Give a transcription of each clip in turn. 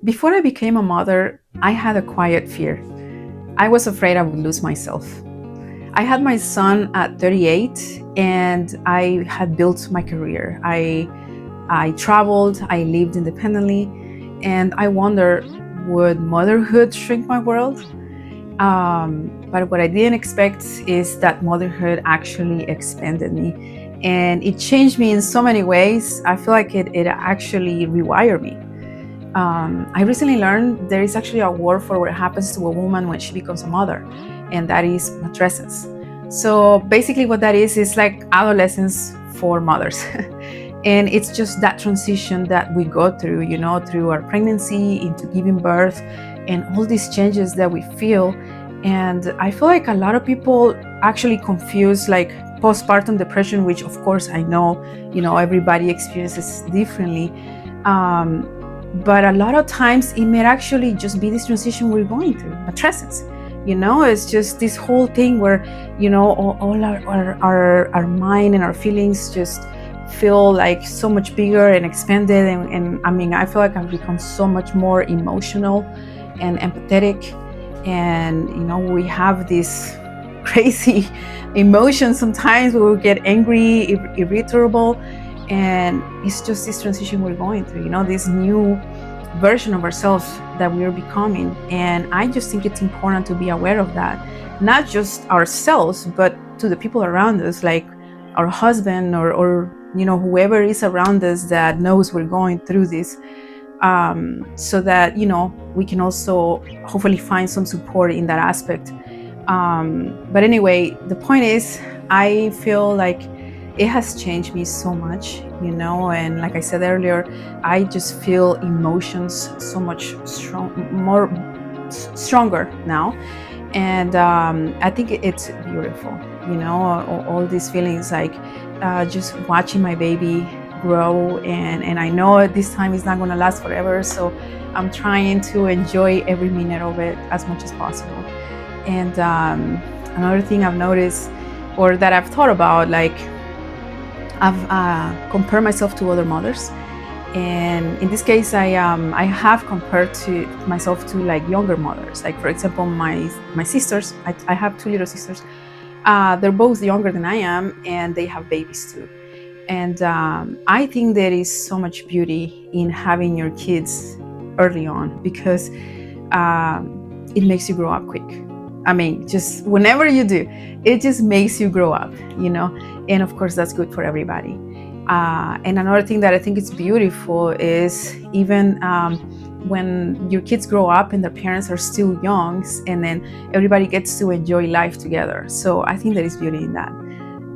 Before I became a mother, I had a quiet fear. I was afraid I would lose myself. I had my son at 38 and I had built my career. I traveled, I lived independently, and I wonder, would motherhood shrink my world? But what I didn't expect is that motherhood actually expanded me, and it changed me in so many ways. I feel like it actually rewired me. I recently learned there is actually a word for what happens to a woman when she becomes a mother, and that is matrescence. So basically, what that is like adolescence for mothers. And it's just that transition that we go through, through our pregnancy into giving birth and all these changes that we feel. And I feel like a lot of people actually confuse like postpartum depression, which of course I know, everybody experiences differently. Um, but a lot of times it may actually just be this transition we're going through, matrescence. It's just this whole thing where, all our mind and our feelings just feel like so much bigger and expanded. And I mean, I feel like I've become so much more emotional and empathetic. And, we have this crazy emotions sometimes where we get angry, irritable. And it's just this transition we're going through, this new version of ourselves that we're becoming. And I just think it's important to be aware of that, not just ourselves, but to the people around us, like our husband or whoever is around us that knows we're going through this, so that we can also hopefully find some support in that aspect. But anyway, the point is, I feel like it has changed me so much, and like I said earlier, I just feel emotions so much stronger now. And I think it's beautiful, all these feelings, like just watching my baby grow. And I know this time is not going to last forever, so I'm trying to enjoy every minute of it as much as possible. And another thing I've noticed, or that I've thought about, like I've compared myself to other mothers. And in this case, I have compared to myself to like younger mothers. Like, for example, my sisters. I have two little sisters. They're both younger than I am, and they have babies too. And I think there is so much beauty in having your kids early on, because it makes you grow up quick. I mean, just whenever you do, it just makes you grow up, and of course that's good for everybody. And another thing that I think is beautiful is even when your kids grow up and their parents are still young, and then everybody gets to enjoy life together. So I think there is beauty in that.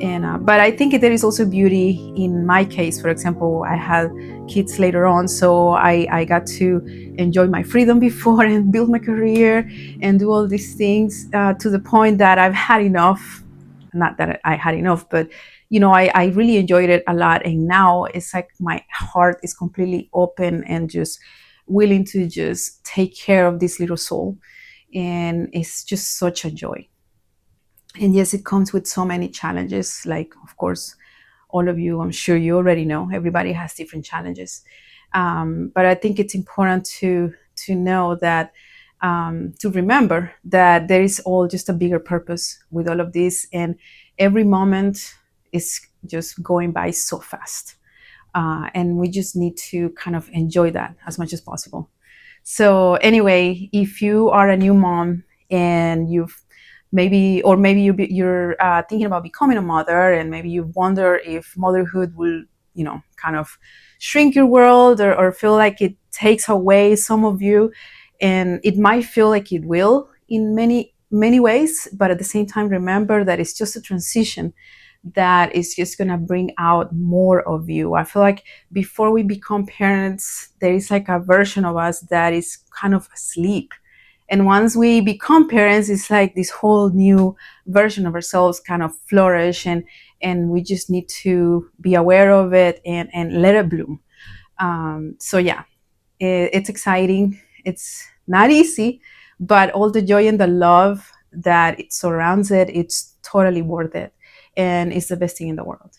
And but I think there is also beauty in my case. For example, I had kids later on, so I got to enjoy my freedom before and build my career and do all these things to the point that I've had enough. Not that I had enough, but I really enjoyed it a lot. And now it's like my heart is completely open and just willing to just take care of this little soul. And it's just such a joy. And yes, it comes with so many challenges. Like, of course, all of you, I'm sure you already know, everybody has different challenges. But I think it's important to know that, to remember that there is all just a bigger purpose with all of this. And every moment is just going by so fast. And we just need to kind of enjoy that as much as possible. So anyway, if you are a new mom and maybe you're thinking about becoming a mother, and maybe you wonder if motherhood will, kind of shrink your world, or feel like it takes away some of you. And it might feel like it will in many ways, but at the same time, remember that it's just a transition that is just going to bring out more of you. I feel like before we become parents, there is like a version of us that is kind of asleep. And once we become parents, it's like this whole new version of ourselves kind of flourish, and we just need to be aware of it and let it bloom. So yeah, it's exciting. It's not easy, but all the joy and the love that it surrounds it, it's totally worth it. And it's the best thing in the world.